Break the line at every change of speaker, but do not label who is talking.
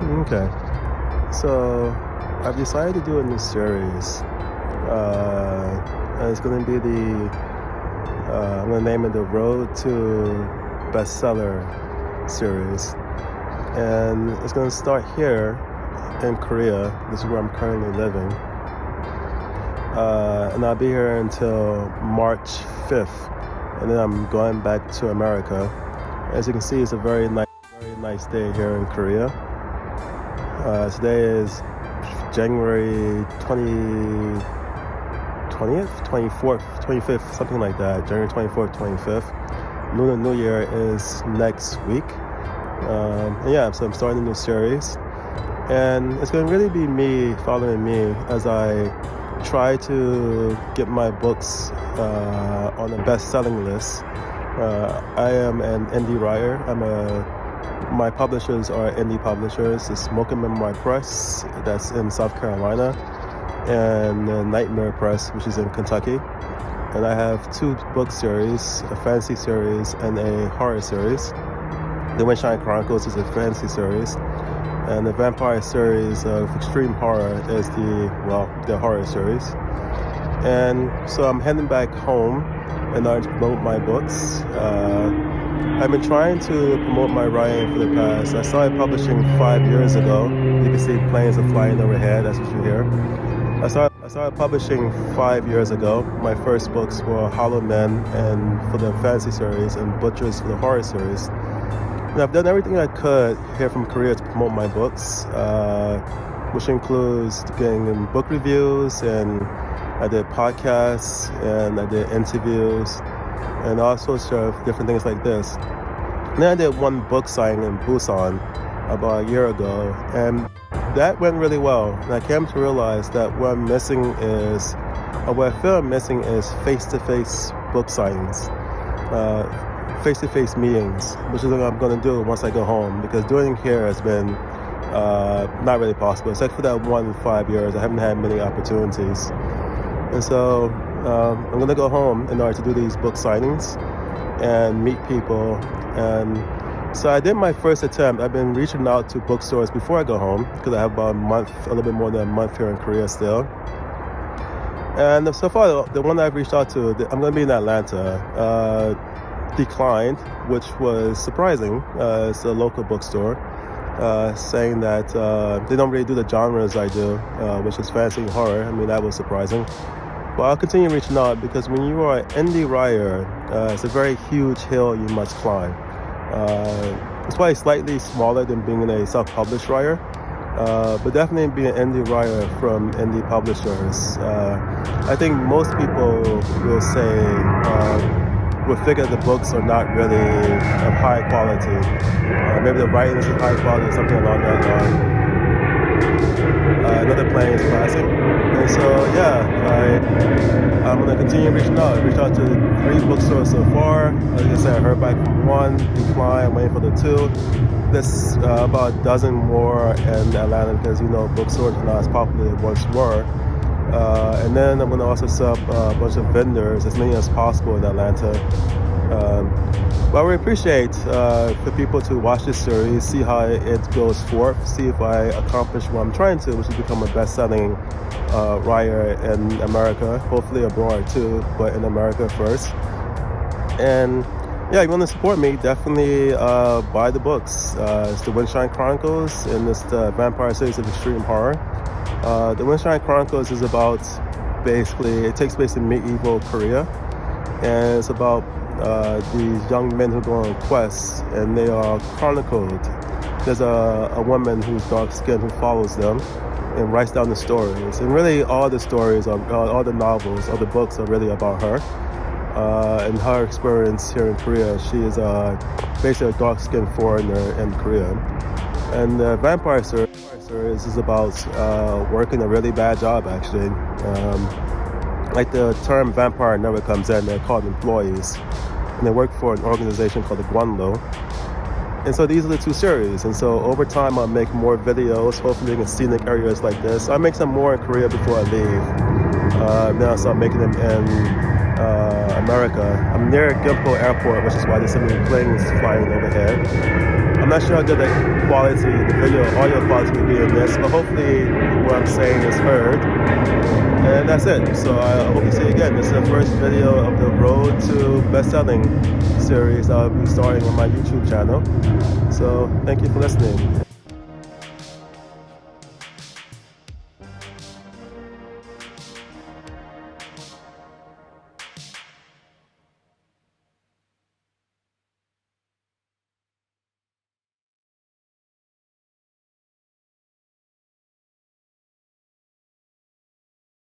Okay. So I've decided to do a new series. And it's going to be I'm going to name it the Road to Bestseller series. And it's going to start here in Korea. This is where I'm currently living. And I'll be here until March 5th. And then I'm going back to America. As you can see, it's a very nice day here in Korea. Today is January 20th, 24th, 25th, something like that. January 24th, 25th. Lunar New Year is next week. So I'm starting a new series. And it's going to really be me, following me, as I try to get my books on a best-selling list. I am an indie writer. My publishers are indie publishers. It's Smoke and Memoir Press, that's in South Carolina, and Nightmare Press, which is in Kentucky. And I have two book series, a fantasy series and a horror series. The Windshine Chronicles is a fantasy series, and the vampire series of extreme horror is the horror series. And so I'm heading back home in order to promote my books. I've been trying to promote my writing for the past. I started publishing 5 years ago. You can see planes are flying overhead, that's what you hear. I started publishing 5 years ago. My first books were Hollow Men and for the fantasy series, and Butchers for the horror series. And I've done everything I could here from Korea to promote my books, which includes getting in book reviews, and I did podcasts, and I did interviews, and all sorts of different things like this. And then I did one book signing in Busan about a year ago, and that went really well. And I came to realize that what I feel I'm missing is face-to-face book signings, face-to-face meetings, which is what I'm going to do once I go home, because doing it here has been not really possible. Except for that 1 in 5 years, I haven't had many opportunities. And so I'm going to go home in order to do these book signings and meet people. And so I did my first attempt. I've been reaching out to bookstores before I go home, because I have about a little bit more than a month here in Korea still. And so far, the one I've reached out to, I'm going to be in Atlanta, declined, which was surprising. It's a local bookstore, saying that they don't really do the genres I do, which is fantasy and horror. I mean, that was surprising. But I'll continue reaching out, because when you are an indie writer, it's a very huge hill you must climb. It's probably slightly smaller than being a self-published writer, but definitely being an indie writer from indie publishers. I think most people will say, will figure the books are not really of high quality. Maybe the writing is of high quality or something along that line. Another plane is passing. And so, I'm going to continue reaching out. I reached out to 3 bookstores so far. Like I said, I heard back from 1, declined, I'm waiting for the 2. There's about a dozen more in Atlanta, because, bookstores are not as popular as they once were. And then I'm going to also set up a bunch of vendors, as many as possible in Atlanta. But I really appreciate for people to watch this series, see how it goes forth, see if I accomplish what I'm trying to, which is become a best-selling writer in America, hopefully abroad too, but in America first. And if you want to support me, definitely buy the books. It's the Windshine Chronicles, and it's the vampire series of extreme horror. The Windshine Chronicles is about, basically, it takes place in medieval Korea, and it's about these young men who go on quests, and they are chronicled. There's a woman who's dark-skinned who follows them and writes down the stories. And really, all the stories, all the novels, all the books are really about her and her experience here in Korea. She is basically a dark-skinned foreigner in Korea. And the vampire series is about working a really bad job, actually. Like the term vampire never comes in. They're called employees. And they work for an organization called the Guanlo. And so these are the 2 series. And so over time, I'll make more videos, hopefully in scenic areas like this. I'll make some more in Korea before I leave. Then I'll start making them in America. I'm near Gimpo Airport, which is why there's so many planes flying overhead. I'm not sure how good the quality, the video audio quality will be in this, but hopefully what I'm saying is heard. And that's it. So I hope you see you again. This is the first video of the Road to Best-Selling series I'll be starting on my YouTube channel. So thank you for listening.